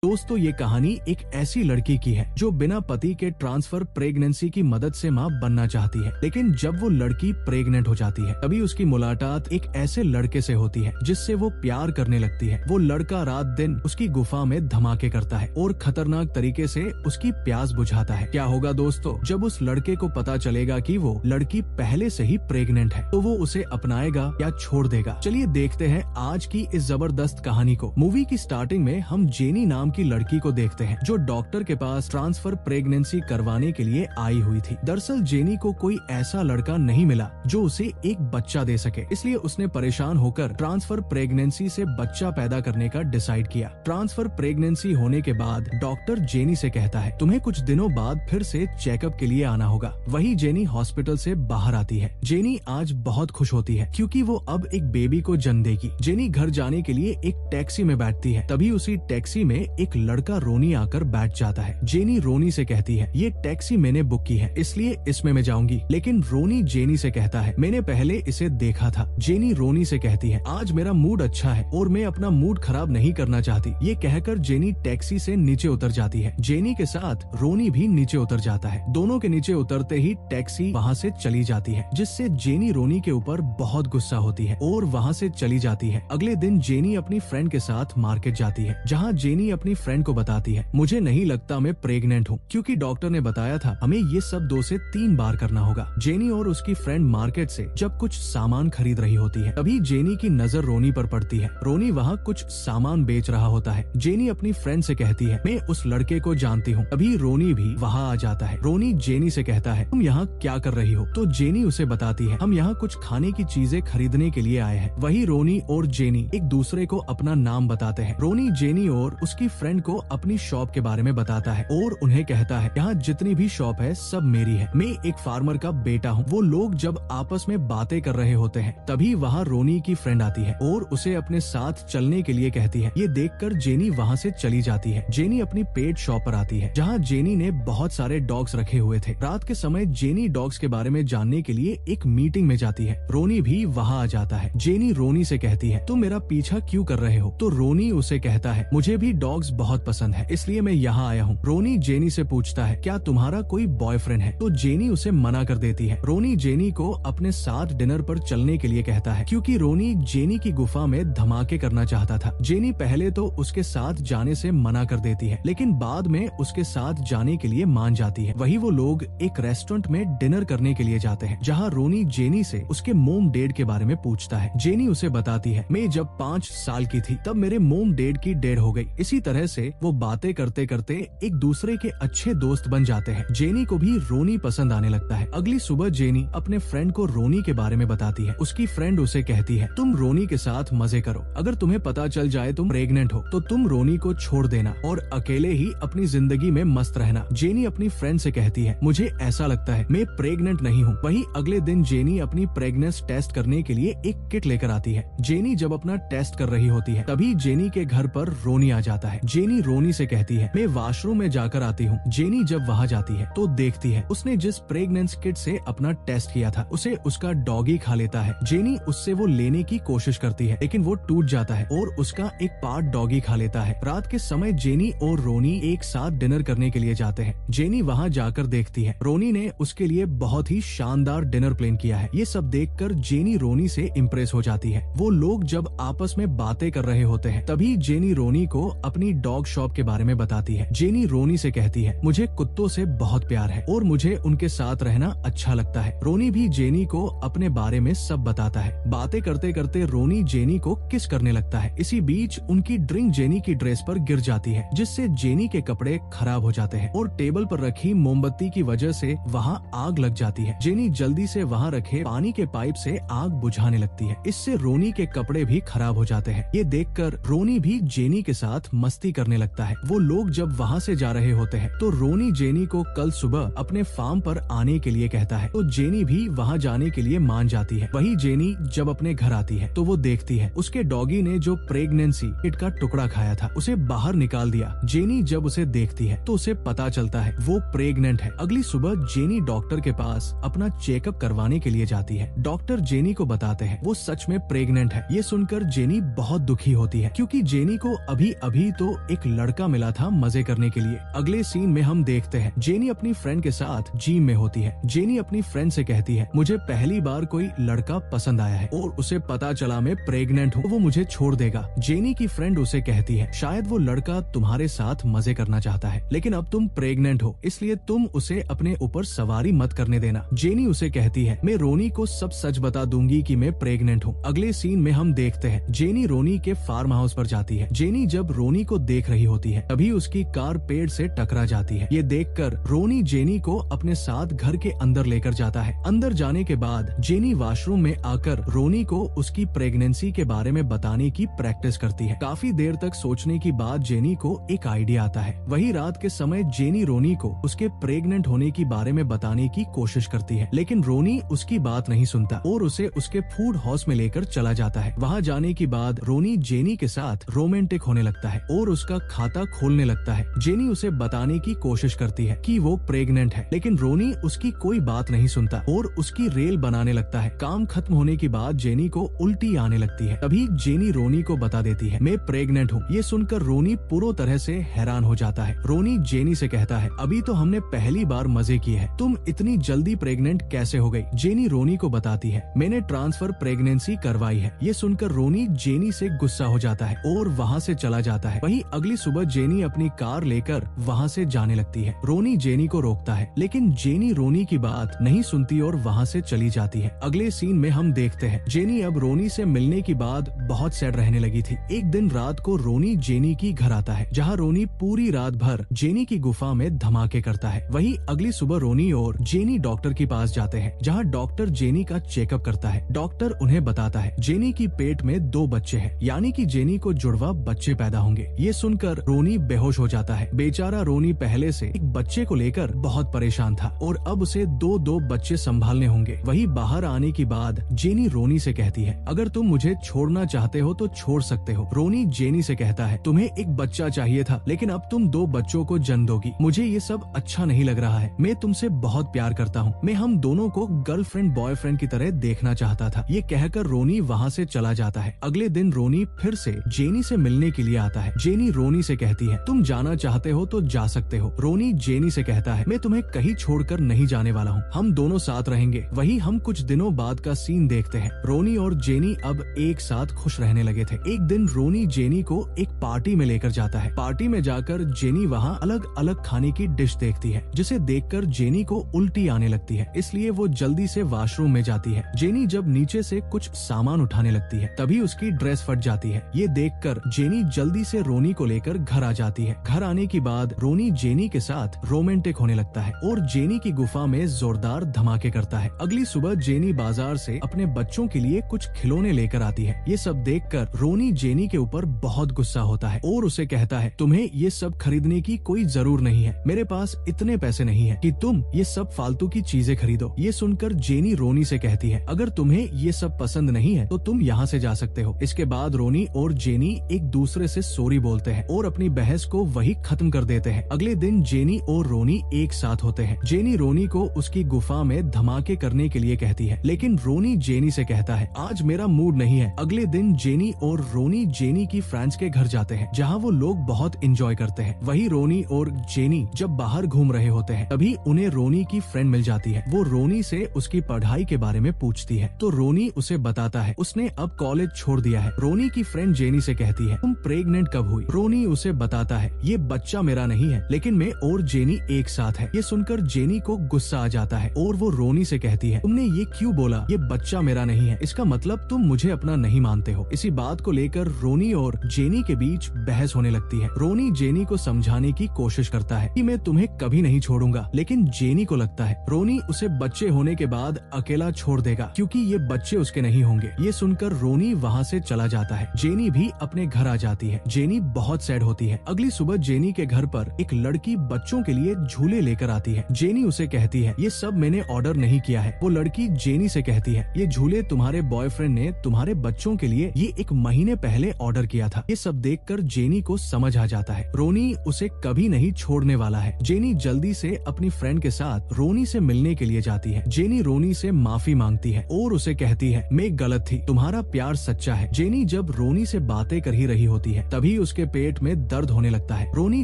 दोस्तों ये कहानी एक ऐसी लड़की की है जो बिना पति के ट्रांसफर प्रेगनेंसी की मदद से मां बनना चाहती है, लेकिन जब वो लड़की प्रेग्नेंट हो जाती है तभी उसकी मुलाकात एक ऐसे लड़के से होती है जिससे वो प्यार करने लगती है। वो लड़का रात दिन उसकी गुफा में धमाके करता है और खतरनाक तरीके से उसकी प्यास बुझाता है। क्या होगा दोस्तों जब उस लड़के को पता चलेगा कि वो लड़की पहले से ही प्रेग्नेंट है, तो वो उसे अपनाएगा या छोड़ देगा? चलिए देखते हैं आज की इस जबरदस्त कहानी को। मूवी की स्टार्टिंग में हम जेनी नाम की लड़की को देखते हैं जो डॉक्टर के पास ट्रांसफर प्रेगनेंसी करवाने के लिए आई हुई थी। दरअसल जेनी को कोई ऐसा लड़का नहीं मिला जो उसे एक बच्चा दे सके, इसलिए उसने परेशान होकर ट्रांसफर प्रेगनेंसी से बच्चा पैदा करने का डिसाइड किया। ट्रांसफर प्रेगनेंसी होने के बाद डॉक्टर जेनी से कहता है तुम्हें कुछ दिनों बाद फिर से चेकअप के लिए आना होगा। वही जेनी हॉस्पिटल से बाहर आती है। जेनी आज बहुत खुश होती है क्योंकि वो अब एक बेबी को जन्म देगी। जेनी घर जाने के लिए एक टैक्सी में बैठती है, तभी उसी टैक्सी में एक लड़का रोनी आकर बैठ जाता है। जेनी रोनी से कहती है ये टैक्सी मैंने बुक की है इसलिए इसमें मैं जाऊंगी, लेकिन रोनी जेनी से कहता है मैंने पहले इसे देखा था। जेनी रोनी से कहती है आज मेरा मूड अच्छा है और मैं अपना मूड खराब नहीं करना चाहती। ये कहकर जेनी टैक्सी से नीचे उतर जाती है। जेनी के साथ रोनी भी नीचे उतर जाता है। दोनों के नीचे उतरते ही टैक्सी वहाँ से चली जाती है, जिससे जेनी रोनी के ऊपर बहुत गुस्सा होती है और वहाँ से चली जाती है। अगले दिन जेनी अपनी फ्रेंड के साथ मार्केट जाती है, जहाँ जेनी अपनी फ्रेंड को बताती है मुझे नहीं लगता मैं प्रेग्नेंट हूँ, क्योंकि डॉक्टर ने बताया था हमें ये सब 2 से 3 बार करना होगा। जेनी और उसकी फ्रेंड मार्केट से जब कुछ सामान खरीद रही होती है, तभी जेनी की नजर रोनी पर पड़ती है। रोनी वहाँ कुछ सामान बेच रहा होता है। जेनी अपनी फ्रेंड से कहती है मैं उस लड़के को जानती हूँ। तभी रोनी भी वहाँ आ जाता है। रोनी जेनी से कहता है तुम यहाँ क्या कर रही हो? तो जेनी उसे बताती है हम यहाँ कुछ खाने की चीजें खरीदने के लिए आए हैं। वही रोनी और जेनी एक दूसरे को अपना नाम बताते हैं। रोनी जेनी और उसकी फ्रेंड को अपनी शॉप के बारे में बताता है और उन्हें कहता है यहाँ जितनी भी शॉप है सब मेरी है, मैं एक फार्मर का बेटा हूँ। वो लोग जब आपस में बातें कर रहे होते हैं तभी वहाँ रोनी की फ्रेंड आती है और उसे अपने साथ चलने के लिए कहती है। ये देखकर जेनी वहाँ से चली जाती है। जेनी अपनी पेट शॉप पर आती है, जहाँ जेनी ने बहुत सारे डॉग्स रखे हुए थे। रात के समय जेनी डॉग्स के बारे में जानने के लिए एक मीटिंग में जाती है। रोनी भी वहाँ आ जाता है। जेनी रोनी से कहती है तुम मेरा पीछा क्यों कर रहे हो? तो रोनी उसे कहता है मुझे भी डॉग्स बहुत पसंद है इसलिए मैं यहाँ आया हूँ। रोनी जेनी से पूछता है क्या तुम्हारा कोई बॉयफ्रेंड है? तो जेनी उसे मना कर देती है। रोनी जेनी को अपने साथ डिनर पर चलने के लिए कहता है, क्योंकि रोनी जेनी की गुफा में धमाके करना चाहता था। जेनी पहले तो उसके साथ जाने से मना कर देती है, लेकिन बाद में उसके साथ जाने के लिए मान जाती है। वही वो लोग एक रेस्टोरेंट में डिनर करने के लिए जाते हैं, जहाँ रोनी जेनी से उसके मोम डैड के बारे में पूछता है। जेनी उसे बताती है मैं जब 5 साल की थी तब मेरे मोम डैड की डेथ हो गई। इसी तरह से वो बातें करते करते एक दूसरे के अच्छे दोस्त बन जाते हैं। जेनी को भी रोनी पसंद आने लगता है। अगली सुबह जेनी अपने फ्रेंड को रोनी के बारे में बताती है। उसकी फ्रेंड उसे कहती है तुम रोनी के साथ मजे करो, अगर तुम्हें पता चल जाए तुम प्रेग्नेंट हो तो तुम रोनी को छोड़ देना और अकेले ही अपनी जिंदगी में मस्त रहना। जेनी अपनी फ्रेंड से कहती है मुझे ऐसा लगता है मैं प्रेग्नेंट नहीं हूँ। वहीं अगले दिन जेनी अपनी प्रेगनेंस टेस्ट करने के लिए एक किट लेकर आती है। जेनी जब अपना टेस्ट कर रही होती है तभी जेनी के घर पर रोनी आ जाता है। जेनी रोनी से कहती है मैं वॉशरूम में जाकर आती हूँ। जेनी जब वहाँ जाती है तो देखती है उसने जिस प्रेगनेंस किट से अपना टेस्ट किया था उसे उसका डॉगी खा लेता है। जेनी उससे वो लेने की कोशिश करती है, लेकिन वो टूट जाता है और उसका एक पार्ट डॉगी खा लेता है। रात के समय जेनी और रोनी एक साथ डिनर करने के लिए जाते हैं। जेनी वहाँ जाकर देखती है रोनी ने उसके लिए बहुत ही शानदार डिनर प्लान किया है। ये सब देखकर जेनी रोनी से इम्प्रेस हो जाती है। वो लोग जब आपस में बातें कर रहे होते हैं तभी जेनी रोनी को अपनी डॉग शॉप के बारे में बताती है। जेनी रोनी से कहती है मुझे कुत्तों से बहुत प्यार है और मुझे उनके साथ रहना अच्छा लगता है। रोनी भी जेनी को अपने बारे में सब बताता है। बातें करते करते रोनी जेनी को किस करने लगता है। इसी बीच उनकी ड्रिंक जेनी की ड्रेस पर गिर जाती है, जिससे जेनी के कपड़े खराब हो जाते हैं और टेबल पर रखी मोमबत्ती की वजह से वहाँ आग लग जाती है। जेनी जल्दी से वहाँ रखे पानी के पाइप से आग बुझाने लगती है। इससे रोनी के कपड़े भी खराब हो जाते हैं। ये देखकर रोनी भी जेनी के साथ मस्ती करने लगता है। वो लोग जब वहाँ से जा रहे होते हैं तो रोनी जेनी को कल सुबह अपने फार्म पर आने के लिए कहता है, तो जेनी भी वहाँ जाने के लिए मान जाती है। वही जेनी जब अपने घर आती है तो वो देखती है उसके डॉगी ने जो प्रेगनेंसी किट का टुकड़ा खाया था उसे बाहर निकाल दिया। जेनी जब उसे देखती है तो उसे पता चलता है वो प्रेग्नेंट है। अगली सुबह जेनी डॉक्टर के पास अपना चेकअप करवाने के लिए जाती है। डॉक्टर जेनी को बताते हैं वो सच में प्रेग्नेंट है। ये सुनकर जेनी बहुत दुखी होती है, क्योंकि जेनी को अभी अभी तो एक लड़का मिला था मजे करने के लिए। अगले सीन में हम देखते हैं जेनी अपनी फ्रेंड के साथ जिम में होती है। जेनी अपनी फ्रेंड से कहती है, मुझे पहली बार कोई लड़का पसंद आया है और उसे पता चला मैं प्रेग्नेंट हूँ, वो मुझे छोड़ देगा। जेनी की फ्रेंड उसे कहती है, शायद वो लड़का तुम्हारे साथ मजे करना चाहता है, लेकिन अब तुम प्रेग्नेंट हो, इसलिए तुम उसे अपने ऊपर सवारी मत करने देना। जेनी उसे कहती है, मैं रोनी को सब सच बता दूंगी कि मैं प्रेग्नेंट हूँ। अगले सीन में हम देखते हैं जेनी रोनी के फार्म हाउस पर जाती है। जेनी जब रोनी को देख रही होती है तभी उसकी कार पेड़ से टकरा जाती है। ये देखकर रोनी जेनी को अपने साथ घर के अंदर लेकर जाता है। अंदर जाने के बाद जेनी वॉशरूम में आकर रोनी को उसकी प्रेगनेंसी के बारे में बताने की प्रैक्टिस करती है। काफी देर तक सोचने के बाद जेनी को एक आइडिया आता है। वही रात के समय जेनी रोनी को उसके प्रेग्नेंट होने के बारे में बताने की कोशिश करती है, लेकिन रोनी उसकी बात नहीं सुनता और उसे उसके फूड हाउस में लेकर चला जाता है। वहाँ जाने के बाद रोनी जेनी के साथ रोमांटिक होने लगता है और उसका खाता खोलने लगता है। जेनी उसे बताने की कोशिश करती है कि वो प्रेग्नेंट है, लेकिन रोनी उसकी कोई बात नहीं सुनता और उसकी रेल बनाने लगता है। काम खत्म होने के बाद जेनी को उल्टी आने लगती है। तभी जेनी रोनी को बता देती है, मैं प्रेग्नेंट हूँ। ये सुनकर रोनी पूरी तरह से हैरान हो जाता है। रोनी जेनी से कहता है, अभी तो हमने पहली बार मजे किए हैं, तुम इतनी जल्दी प्रेग्नेंट कैसे हो गई? जेनी रोनी को बताती है, मैंने ट्रांसफर प्रेगनेंसी करवाई है। ये सुनकर रोनी जेनी से गुस्सा हो जाता है और वहाँ से चला जाता है। वहीं अगली सुबह जेनी अपनी कार लेकर वहाँ से जाने लगती है। रोनी जेनी को रोकता है, लेकिन जेनी रोनी की बात नहीं सुनती और वहाँ से चली जाती है। अगले सीन में हम देखते हैं जेनी अब रोनी से मिलने के बाद बहुत सैड रहने लगी थी। एक दिन रात को रोनी जेनी की घर आता है, जहाँ रोनी पूरी रात भर जेनी की गुफा में धमाके करता है। वहीं अगली सुबह रोनी और जेनी डॉक्टर के पास जाते हैं, जहाँ डॉक्टर जेनी का चेकअप करता है। डॉक्टर उन्हें बताता है जेनी की पेट में 2 बच्चे हैं, यानी कि जेनी को जुड़वा बच्चे पैदा होंगे। ये सुनकर रोनी बेहोश हो जाता है। बेचारा रोनी पहले से एक बच्चे को लेकर बहुत परेशान था और अब उसे 2 बच्चे संभालने होंगे। वही बाहर आने के बाद जेनी रोनी से कहती है, अगर तुम मुझे छोड़ना चाहते हो तो छोड़ सकते हो। रोनी जेनी से कहता है, तुम्हें एक बच्चा चाहिए था, लेकिन अब तुम 2 बच्चों को जन्म दोगी। मुझे ये सब अच्छा नहीं लग रहा है। मैं तुमसे बहुत प्यार करता हूँ। मैं हम दोनों को गर्लफ्रेंड बॉयफ्रेंड की तरह देखना चाहता था। ये कहकर रोनी वहाँ से चला जाता है। अगले दिन रोनी फिर से जेनी से मिलने के लिए आता है। जेनी रोनी से कहती है, तुम जाना चाहते हो तो जा सकते हो। रोनी जेनी से कहता है, मैं तुम्हें कहीं छोड़कर नहीं जाने वाला हूँ, हम दोनों साथ रहेंगे। वही हम कुछ दिनों बाद का सीन देखते हैं। रोनी और जेनी अब एक साथ खुश रहने लगे थे। एक दिन रोनी जेनी को एक पार्टी में लेकर जाता है। पार्टी में जाकर जेनी वहाँ अलग अलग खाने की डिश देखती है, जिसे देखकर जेनी को उल्टी आने लगती है, इसलिए वो जल्दी से वॉशरूम में जाती है। जेनी जब नीचे से कुछ सामान उठाने लगती है, तभी उसकी ड्रेस फट जाती है। ये देखकर जेनी जल्दी से रोनी को लेकर घर आ जाती है। घर आने के बाद रोनी जेनी के साथ रोमांटिक होने लगता है और जेनी की गुफा में जोरदार धमाके करता है। अगली सुबह जेनी बाजार से अपने बच्चों के लिए कुछ खिलौने लेकर आती है। ये सब देखकर रोनी जेनी के ऊपर बहुत गुस्सा होता है और उसे कहता है, तुम्हें ये सब खरीदने की कोई जरूर नहीं है। मेरे पास इतने पैसे नहीं है कि तुम ये सब फालतू की चीजें खरीदो। ये सुनकर जेनी रोनी से कहती है, अगर तुम्हें ये सब पसंद नहीं है तो तुम यहाँ से जा सकते हो। इसके बाद रोनी और जेनी एक दूसरे से सॉरी बोलते हैं और अपनी बहस को वही खत्म कर देते हैं। अगले दिन जेनी और रोनी एक साथ होते हैं। जेनी रोनी को उसकी गुफा में धमाके करने के लिए कहती है, लेकिन रोनी जेनी से कहता है, आज मेरा मूड नहीं है। अगले दिन जेनी और रोनी जेनी की फ्रेंड्स के घर जाते हैं, जहाँ वो लोग बहुत एंजॉय करते हैं। वही रोनी और जेनी जब बाहर घूम रहे होते हैं, तभी उन्हें रोनी की फ्रेंड मिल जाती है। वो रोनी से उसकी पढ़ाई के बारे में पूछती है, तो रोनी उसे बताता है उसने अब कॉलेज छोड़ दिया है। रोनी की फ्रेंड जेनी से कहती है, तुम प्रेग्नेंट कब हुई? रोनी उसे बताता है, ये बच्चा मेरा नहीं है, लेकिन मैं और जेनी एक साथ है। ये सुनकर जेनी को गुस्सा आ जाता है और वो रोनी से कहती है, तुमने ये क्यों बोला? ये बच्चा मेरा नहीं है, इसका मतलब तुम मुझे अपना नहीं मानते हो। इसी बात को लेकर रोनी और जेनी के बीच बहस होने लगती है। रोनी जेनी को समझाने की कोशिश करता है कि मैं तुम्हें कभी नहीं छोड़ूंगा, लेकिन जेनी को लगता है रोनी उसे बच्चे होने के बाद अकेला छोड़ देगा, क्योंकि ये बच्चे उसके नहीं होंगे। ये सुनकर रोनी वहाँ से चला जाता है। जेनी भी अपने घर आ जाती है। जेनी बहुत सैड होती है। अगली सुबह जेनी के घर पर एक लड़की बच्चों के लिए झूले लेकर आती है। जेनी उसे कहती है, ये सब मैंने ऑर्डर नहीं किया है। वो लड़की जेनी से कहती है, ये झूले तुम्हारे बॉयफ्रेंड ने तुम्हारे बच्चों के लिए ये 1 महीने पहले ऑर्डर किया था। ये सब देखकर जेनी को समझ आ जाता है रोनी उसे कभी नहीं छोड़ने वाला है। जेनी जल्दी से अपनी फ्रेंड के साथ रोनी से मिलने के लिए जाती है। जेनी रोनी से माफी मांगती है और उसे कहती है, मैं गलत थी, तुम्हारा प्यार सच्चा है। जेनी जब रोनी से बातें कर ही रही होती है, तभी उसके उसके पेट में दर्द होने लगता है। रोनी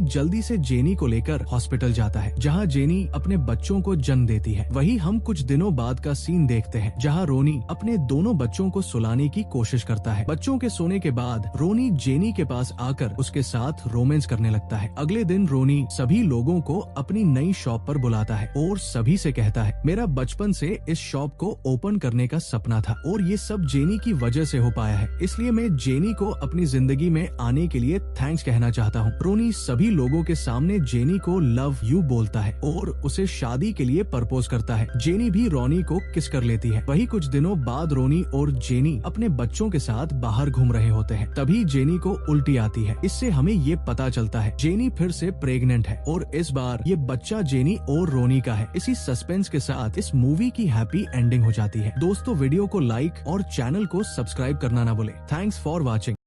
जल्दी से जेनी को लेकर हॉस्पिटल जाता है, जहाँ जेनी अपने बच्चों को जन्म देती है। वही हम कुछ दिनों बाद का सीन देखते हैं, जहाँ रोनी अपने दोनों बच्चों को सुलाने की कोशिश करता है। बच्चों के सोने के बाद रोनी जेनी के पास आकर उसके साथ रोमांस करने लगता है। अगले दिन रोनी सभी लोगों को अपनी नई शॉप पर बुलाता है और सभी से कहता है, मेरा बचपन से इस शॉप को ओपन करने का सपना था और ये सब जेनी की वजह से हो पाया है, इसलिए मैं जेनी को अपनी जिंदगी में आने के लिए थैंक्स कहना चाहता हूँ। रोनी सभी लोगों के सामने जेनी को लव यू बोलता है और उसे शादी के लिए प्रपोज करता है। जेनी भी रोनी को किस कर लेती है। वही कुछ दिनों बाद रोनी और जेनी अपने बच्चों के साथ बाहर घूम रहे होते हैं, तभी जेनी को उल्टी आती है। इससे हमें ये पता चलता है जेनी फिर से प्रेग्नेंट है और इस बार ये बच्चा जेनी और रोनी का है। इसी सस्पेंस के साथ इस मूवी की हैप्पी एंडिंग हो जाती है। दोस्तों, वीडियो को लाइक और चैनल को सब्सक्राइब करना ना भूलें। Thanks for watching.